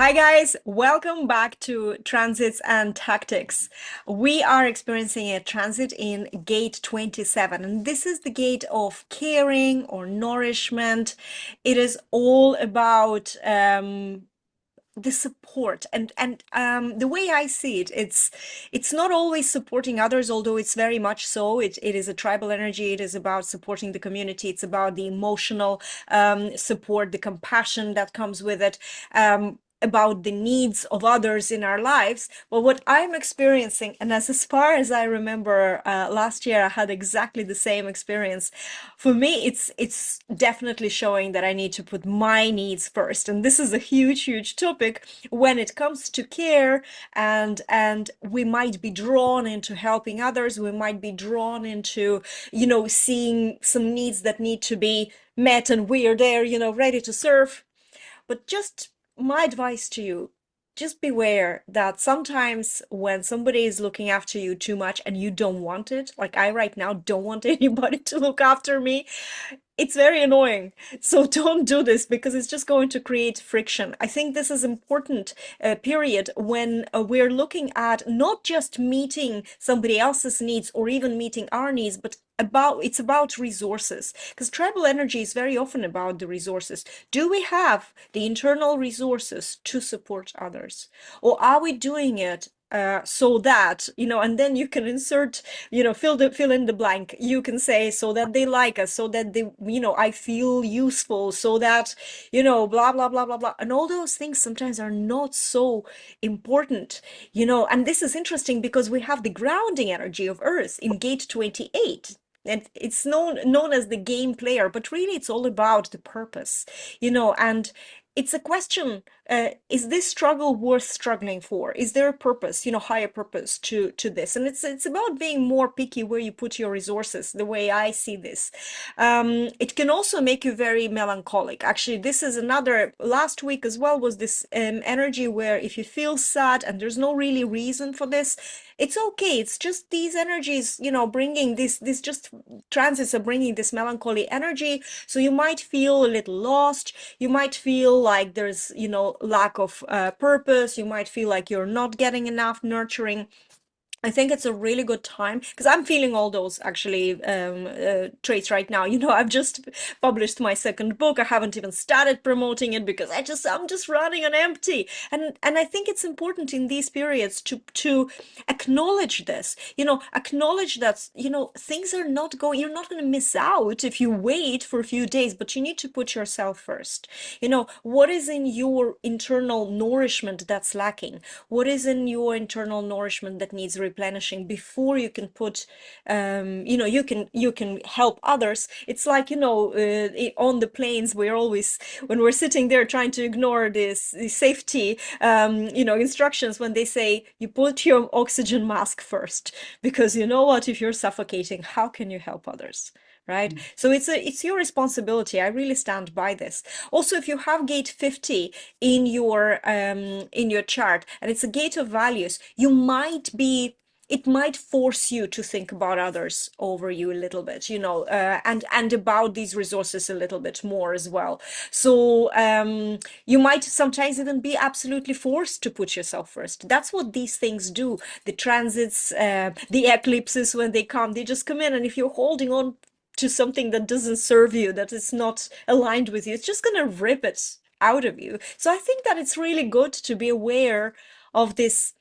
Hi guys, welcome back to Transits and Tactics. We are experiencing a transit in gate 27, and this is the gate of caring or nourishment. It is all about the support and the way I see it, it's not always supporting others, although it's very much so. It is a tribal energy. It is about supporting the community. It's about the emotional support, the compassion that comes with it. About the needs of others in our lives. But what I'm experiencing, and as far as I remember, last year I had exactly the same experience. For me, it's definitely showing that I need to put my needs first, and this is a huge, huge topic when it comes to care. And we might be drawn into helping others. We might be drawn into, seeing some needs that need to be met, and we are there, ready to serve. But just my advice to you, just beware that sometimes when somebody is looking after you too much and you don't want it, like I right now don't want anybody to look after me, it's very annoying. So don't do this because it's just going to create friction. I think this is important period when we're looking at not just meeting somebody else's needs or even meeting our needs, but it's about resources, because tribal energy is very often about the resources. Do we have the internal resources to support others, or are we doing it so that, and then you can insert, fill in the blank. You can say so that they like us, so that they, I feel useful, so that, blah, blah, blah, blah, blah. And all those things sometimes are not so important, and this is interesting because we have the grounding energy of Earth in gate 28. And it's known as the game player, but really it's all about the purpose, and it's a question, is this struggle worth struggling for? Is there a purpose, higher purpose to this? And it's about being more picky where you put your resources, the way I see this. It can also make you very melancholic. Actually, this is another, last week as well was this energy where if you feel sad and there's no really reason for this, it's okay. It's just these energies, bringing this just transits are bringing this melancholy energy. So you might feel a little lost. You might feel like there's, lack of purpose. You might feel like you're not getting enough nurturing. I think it's a really good time because I'm feeling all those actually traits right now. I've just published my second book. I haven't even started promoting it because I'm just running on empty. And I think it's important in these periods to acknowledge this. Acknowledge that, things are not going, you're not going to miss out if you wait for a few days, but you need to put yourself first. What is in your internal nourishment that's lacking? What is in your internal nourishment that needs replenishing before you can put, you can help others? It's like, on the planes, we're always, when we're sitting there trying to ignore this safety, instructions, when they say you put your oxygen mask first, because you know what, if you're suffocating, how can you help others? Right? So it's your responsibility. I really stand by this. Also, if you have gate 50 in your chart, and it's a gate of values, it might force you to think about others over you a little bit, and about these resources a little bit more as well. So you might sometimes even be absolutely forced to put yourself first. That's what these things do. The transits, the eclipses, when they come, they just come in, and if you're holding on to something that doesn't serve you, that is not aligned with you, it's just gonna rip it out of you. So I think that it's really good to be aware of this,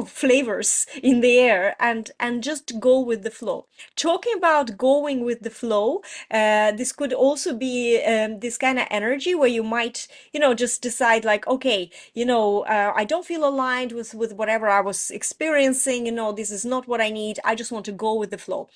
flavors in the air, and just go with the flow. Talking about going with the flow, this could also be this kind of energy where you might, just decide like, okay, I don't feel aligned with whatever I was experiencing. This is not what I need. I just want to go with the flow.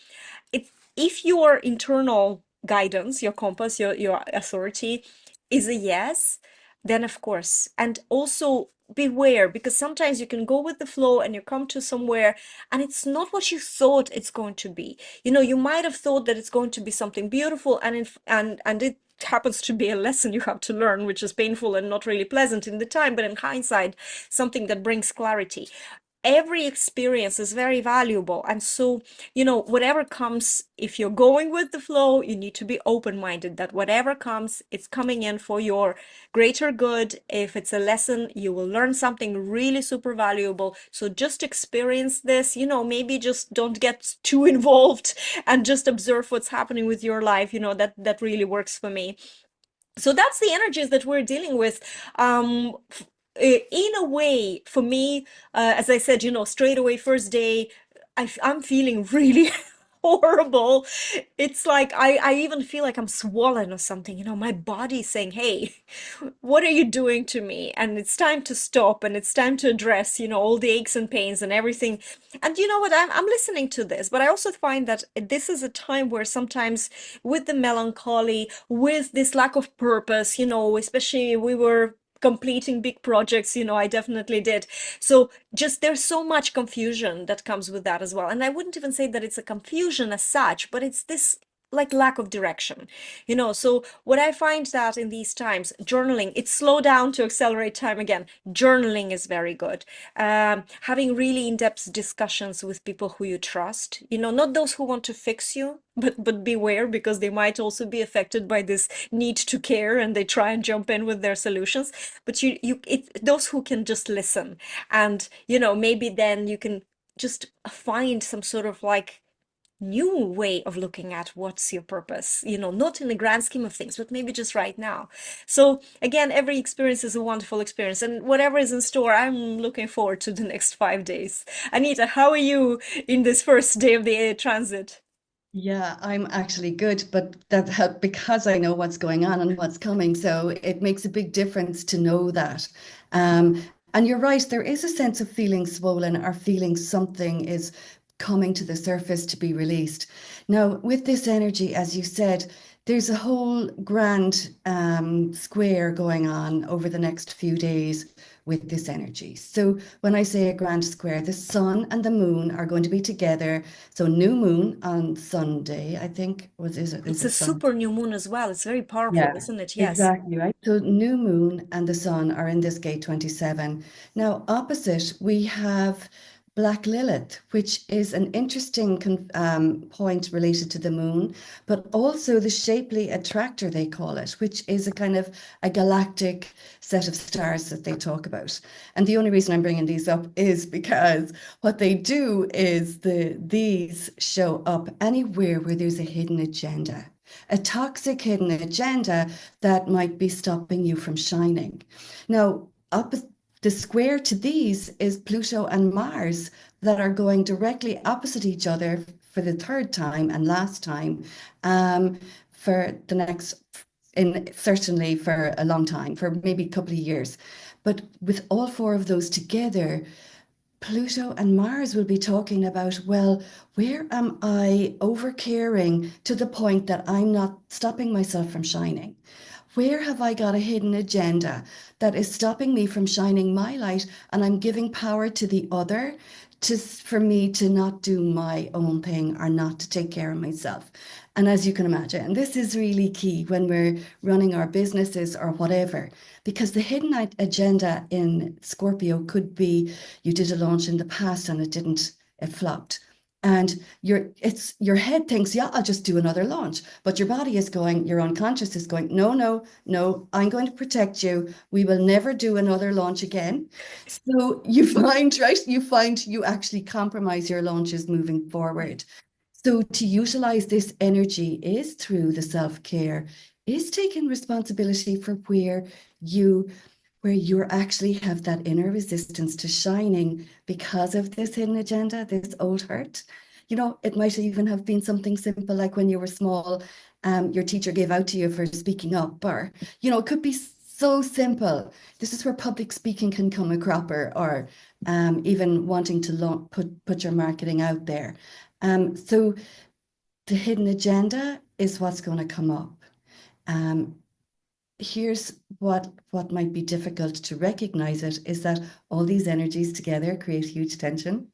If your internal guidance, your compass, your authority is a yes, then of course. And also beware, because sometimes you can go with the flow and you come to somewhere and it's not what you thought it's going to be. You might have thought that it's going to be something beautiful, and it happens to be a lesson you have to learn, which is painful and not really pleasant in the time, but in hindsight, something that brings clarity. every experience is very valuable. And so, whatever comes, if you're going with the flow, you need to be open-minded that whatever comes, it's coming in for your greater good. If it's a lesson, you will learn something really super valuable. So just experience this, maybe just don't get too involved and just observe what's happening with your life. That really works for me. So that's the energies that we're dealing with. In a way, for me, as I said, straight away, first day, I'm feeling really horrible. It's like I even feel like I'm swollen or something. My body's saying, hey, what are you doing to me? And it's time to stop, and it's time to address, all the aches and pains and everything. And you know what? I'm listening to this, but I also find that this is a time where sometimes with the melancholy, with this lack of purpose, especially we were completing big projects, I definitely did. So just there's so much confusion that comes with that as well. And I wouldn't even say that it's a confusion as such, but it's this like lack of direction. So what I find that in these times, journaling, it's slow down to accelerate time again. Journaling is very good. Having really in-depth discussions with people who you trust, not those who want to fix you, but beware, because they might also be affected by this need to care, and they try and jump in with their solutions. But those who can just listen, and maybe then you can just find some sort of like new way of looking at what's your purpose, not in the grand scheme of things, but maybe just right now. So again, every experience is a wonderful experience, and whatever is in store, I'm looking forward to the next 5 days. Anita, how are you in this first day of the air transit? Yeah, I'm actually good, but that helped because I know what's going on and what's coming. So it makes a big difference to know that. Um, and you're right, there is a sense of feeling swollen or feeling something is coming to the surface to be released. Now, with this energy, as you said, there's a whole grand square going on over the next few days with this energy. So when I say a grand square, the sun and the moon are going to be together. So new moon on Sunday, I think, is It's it a Sunday? super new moon as well. It's very powerful, Yeah, isn't it? Yes. exactly right. So new moon and the sun are in this gate 27. Now, opposite, we have Black Lilith, which is an interesting point related to the moon, but also the shapely attractor, they call it, which is a kind of a galactic set of stars that they talk about. And the only reason I'm bringing these up is because what they do is these show up anywhere where there's a hidden agenda, a toxic hidden agenda that might be stopping you from shining. Now, up the square to these is Pluto and Mars that are going directly opposite each other for the third time and last time, um, for the next, in certainly for a long time, for maybe a couple of years. But with all four of those together, Pluto and Mars will be talking about, well, where am I over caring to the point that I'm not stopping myself from shining? Where have I got a hidden agenda that is stopping me from shining my light, and I'm giving power to the other for me to not do my own thing or not to take care of myself? And as you can imagine, this is really key when we're running our businesses or whatever, because the hidden agenda in Scorpio could be you did a launch in the past and it flopped. And your head thinks, yeah, I'll just do another launch. But your body is going, your unconscious is going, no, no, no, I'm going to protect you. We will never do another launch again. So you find, right? You find you actually compromise your launches moving forward. So to utilize this energy is through the self-care, is taking responsibility for you where you actually have that inner resistance to shining because of this hidden agenda, this old hurt. It might even have been something simple like when you were small, your teacher gave out to you for speaking up, or, it could be so simple. This is where public speaking can come a cropper, or even wanting to put your marketing out there. So the hidden agenda is what's going to come up. Um, Here's what might be difficult to recognize it is that all these energies together create huge tension.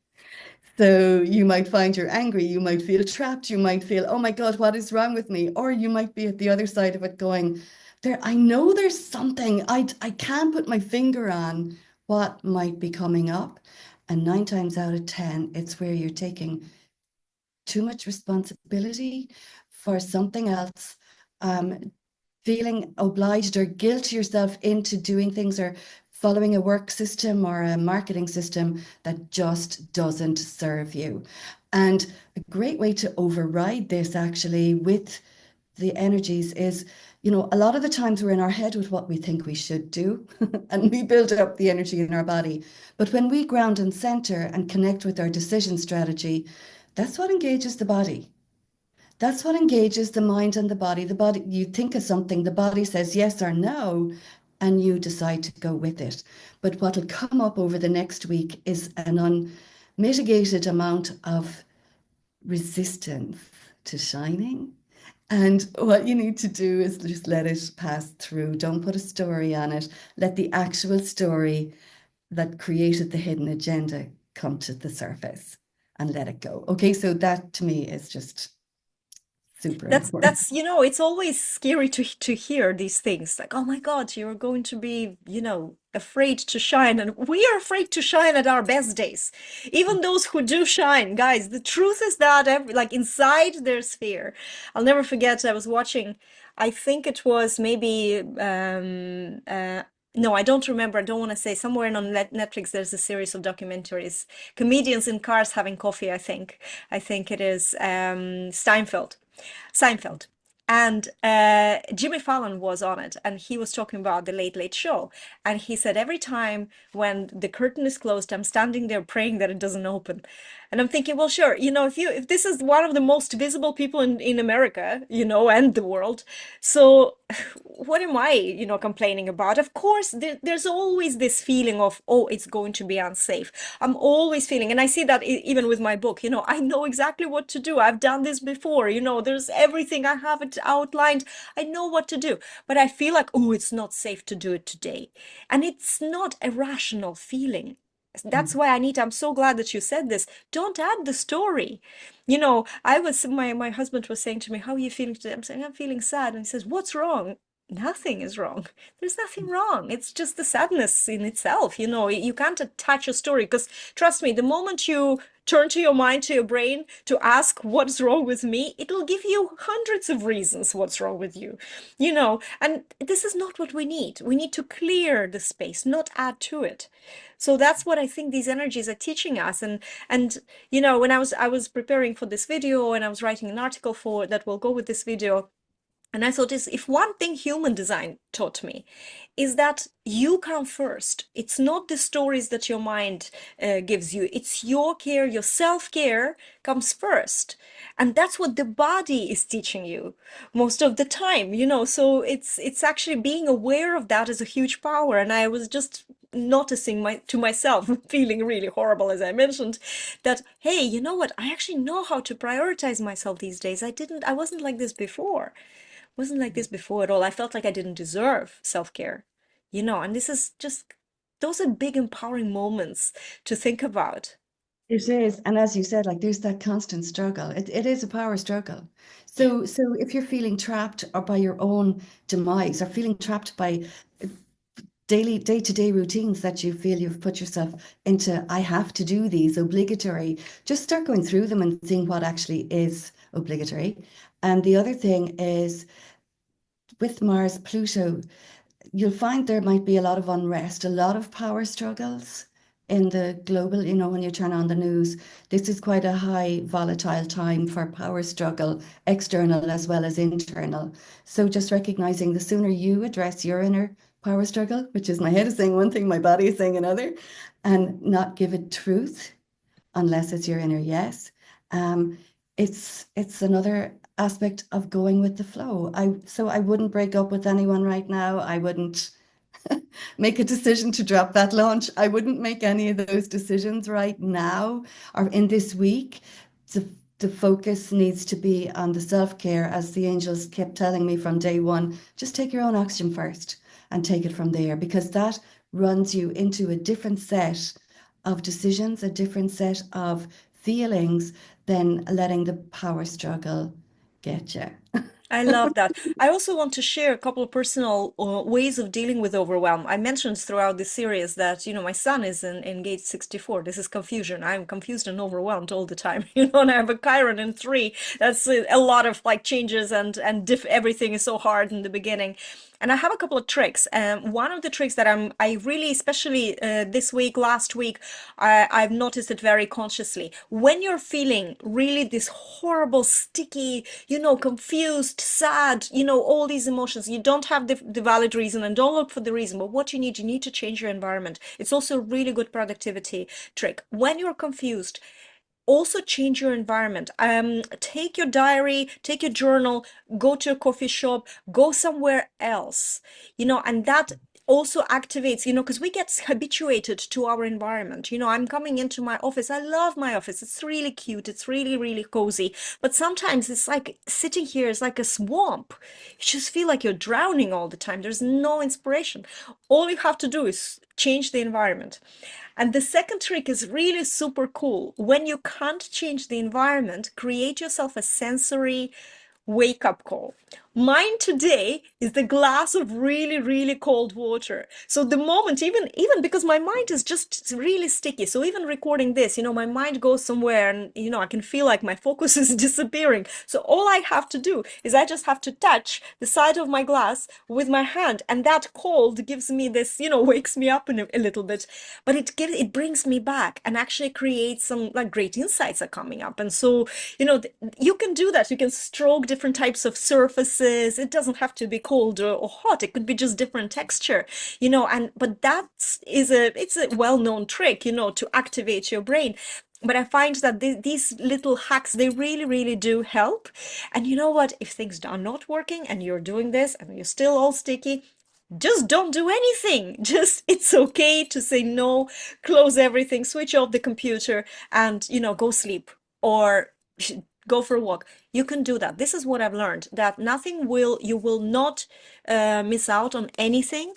So you might find you're angry, you might feel trapped, you might feel, oh my God, what is wrong with me? Or you might be at the other side of it going, I know there's something I can't put my finger on what might be coming up. And 9 times out of 10, it's where you're taking too much responsibility for something else, um, feeling obliged or guilt yourself into doing things or following a work system or a marketing system that just doesn't serve you. And a great way to override this actually with the energies is, a lot of the times we're in our head with what we think we should do, and we build up the energy in our body. But when we ground and center and connect with our decision strategy, that's what engages the body. That's what engages the mind and the body. The body, you think of something, the body says yes or no, and you decide to go with it. But what'll come up over the next week is an unmitigated amount of resistance to shining. And what you need to do is just let it pass through. Don't put a story on it. Let the actual story that created the hidden agenda come to the surface and let it go. Okay, so that to me is just super important. That's it's always scary to hear these things like, oh my God, you're going to be, afraid to shine. And we are afraid to shine at our best days. Even those who do shine, guys, the truth is that like inside there's fear. I'll never forget, I was watching, I think it was maybe no, I don't remember. I don't want to say. Somewhere on Netflix, there's a series of documentaries. Comedians in cars having coffee, I think. I think it is Seinfeld. And Jimmy Fallon was on it, and he was talking about the Late Late Show. And he said, every time when the curtain is closed, I'm standing there praying that it doesn't open. And I'm thinking, well, sure, if this is one of the most visible people in America, and the world, so what am I, complaining about? Of course, there's always this feeling of, oh, it's going to be unsafe. I'm always feeling, and I see that even with my book, I know exactly what to do. I've done this before, there's everything, I have it outlined. I know what to do, but I feel like, oh, it's not safe to do it today. And it's not a rational feeling. That's why I'm so glad that you said this. Don't add the story. My husband was saying to me, how are you feeling today? I'm saying, I'm feeling sad. And he says, what's wrong? Nothing is wrong. There's nothing wrong. It's just the sadness in itself. You can't attach a story because trust me, the moment you turn to your mind, to your brain to ask what's wrong with me, it'll give you hundreds of reasons what's wrong with you. And this is not what we need. We need to clear the space, not add to it. So that's what I think these energies are teaching us. And when I was preparing for this video and I was writing an article for that will go with this video, and I thought, if one thing human design taught me is that you come first. It's not the stories that your mind gives you. It's your care, your self-care comes first. And that's what the body is teaching you most of the time. So it's actually being aware of that is a huge power. And I was just noticing to myself, feeling really horrible, as I mentioned, that, hey, you know what? I actually know how to prioritize myself these days. I wasn't like this before. Wasn't like this before at all. I felt like I didn't deserve self-care, and this is just, those are big empowering moments to think about. It is. And as you said, like there's that constant struggle. It is a power struggle. Yeah. So if you're feeling trapped or by your own demise or feeling trapped by daily day-to-day routines that you feel you've put yourself into, I have to do these obligatory, just start going through them and seeing what actually is obligatory. And the other thing is with Mars, Pluto, you'll find there might be a lot of unrest, a lot of power struggles in the global, when you turn on the news. This is quite a high volatile time for power struggle, external as well as internal. So just recognizing the sooner you address your inner power struggle, which is my head is saying one thing, my body is saying another, and not give it truth unless it's your inner yes. Um, it's another aspect of going with the flow. I wouldn't break up with anyone right now. I wouldn't make a decision to drop that launch. I wouldn't make any of those decisions right now or in this week. The focus needs to be on the self-care, as the angels kept telling me from day one. Just take your own oxygen first and take it from there, because that runs you into a different set of decisions, a different set of feelings than letting the power struggle get you. I love that. I also want to share a couple of personal ways of dealing with overwhelm. I mentioned throughout this series that, my son is in gate 64. This is confusion. I'm confused and overwhelmed all the time, and I have a Chiron in 3. That's a lot of like changes and everything is so hard in the beginning. And I have a couple of tricks. One of the tricks that I really, especially this week, last week, I've noticed it very consciously. When you're feeling really this horrible, sticky, confused, sad, all these emotions, you don't have the valid reason and don't look for the reason. But what you need to change your environment. It's also a really good productivity trick. When you're confused, also change your environment. Take your diary, take your journal, go to a coffee shop, go somewhere else, and that also activates, because we get habituated to our environment. I'm coming into my office. I love my office. It's really cute. It's really, really cozy. But sometimes it's like sitting here is like a swamp. You just feel like you're drowning all the time. There's no inspiration. All you have to do is change the environment. And the second trick is really super cool. When you can't change the environment, create yourself a sensory wake up call. Mine today is the glass of really, really cold water. So the moment, even because my mind is just really sticky. So even recording this, my mind goes somewhere and, I can feel like my focus is disappearing. So all I have to do is I just have to touch the side of my glass with my hand. And that cold gives me this, wakes me up in a little bit, but it brings me back and actually creates some like great insights are coming up. And so, you can do that. You can stroke different types of surfaces. It doesn't have to be cold or hot. It could be just different texture, and but it's a well-known trick, to activate your brain. But I find that these little hacks, they really, really do help. And you know what? If things are not working and you're doing this and you're still all sticky, just don't do anything. Just, it's okay to say no, close everything, switch off the computer, and, go sleep or go for a walk. You can do that. This is what I've learned, that you will not miss out on anything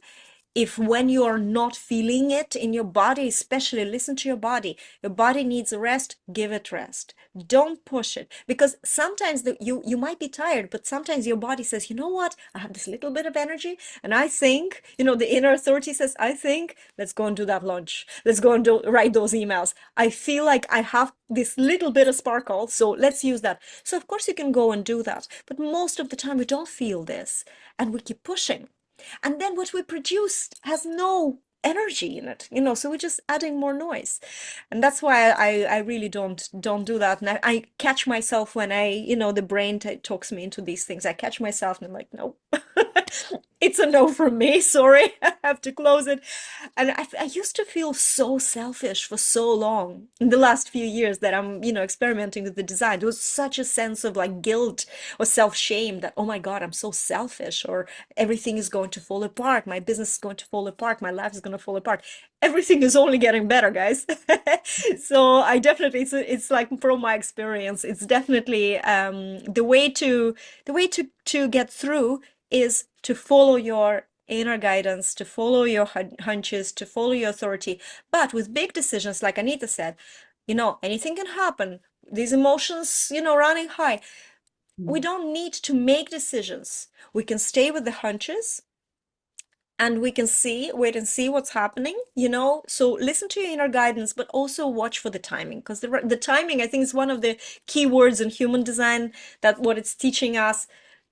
if when you are not feeling it in your body, especially listen to your body needs a rest, give it rest. Don't push it, because sometimes you might be tired, but sometimes your body says, you know what, I have this little bit of energy and I think, the inner authority says, I think, let's go and do that lunch, let's go and write those emails. I feel like I have this little bit of sparkle, so let's use that. So of course you can go and do that, but most of the time we don't feel this and we keep pushing, and then what we produce has no energy in it, so we're just adding more noise. And that's why I really don't do that. And I catch myself when the brain talks me into these things. I catch myself and I'm like, no. It's a no from me. Sorry, I have to close it. And I used to feel so selfish for so long in the last few years that I'm, experimenting with the design. There was such a sense of like guilt or self-shame that, oh my God, I'm so selfish, or everything is going to fall apart. My business is going to fall apart. My life is going to fall apart. Everything is only getting better, guys. So I definitely, it's like from my experience, it's definitely the way to get through is to follow your inner guidance, to follow your hunches, to follow your authority. But with big decisions, like Anita said, anything can happen. These emotions, running high. We don't need to make decisions. We can stay with the hunches and we can wait and see what's happening, So listen to your inner guidance, but also watch for the timing, because the timing, I think, is one of the key words in human design, that what it's teaching us.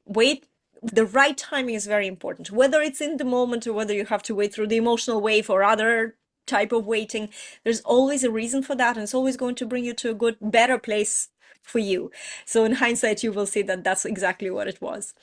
Wait, the right timing is very important, whether it's in the moment or whether you have to wait through the emotional wave or other type of waiting. There's always a reason for that, and it's always going to bring you to a good, better place for you. So in hindsight, you will see that that's exactly what it was.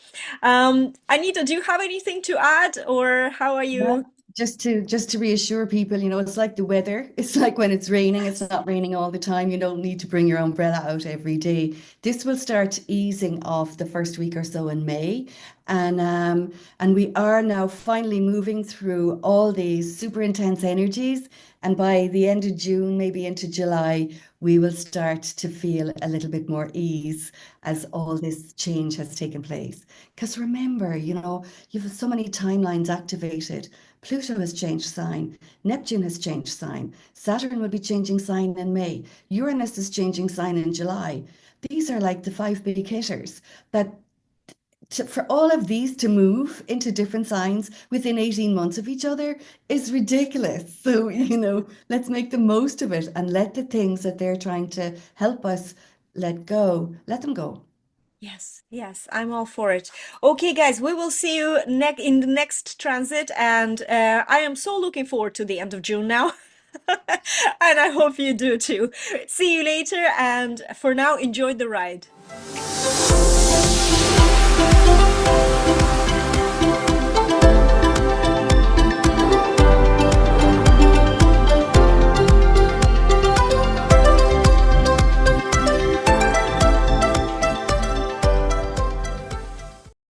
Anita, do you have anything to add, or how are Yeah. you? Just to reassure people, it's like the weather. It's like when it's raining, it's not raining all the time. You don't need to bring your umbrella out every day. This will start easing off the first week or so in May. And we are now finally moving through all these super intense energies. And by the end of June, maybe into July, we will start to feel a little bit more ease as all this change has taken place. Because remember, you have so many timelines activated. Pluto has changed sign. Neptune has changed sign. Saturn will be changing sign in May. Uranus is changing sign in July. These are like the five big hitters that for all of these to move into different signs within 18 months of each other is ridiculous. So, Yes. let's make the most of it and let the things that they're trying to help us let them go. Yes, yes, I'm all for it. Okay, guys, we will see you next in the next transit, and I am so looking forward to the end of June now. And I hope you do too. See you later, and for now, enjoy the ride.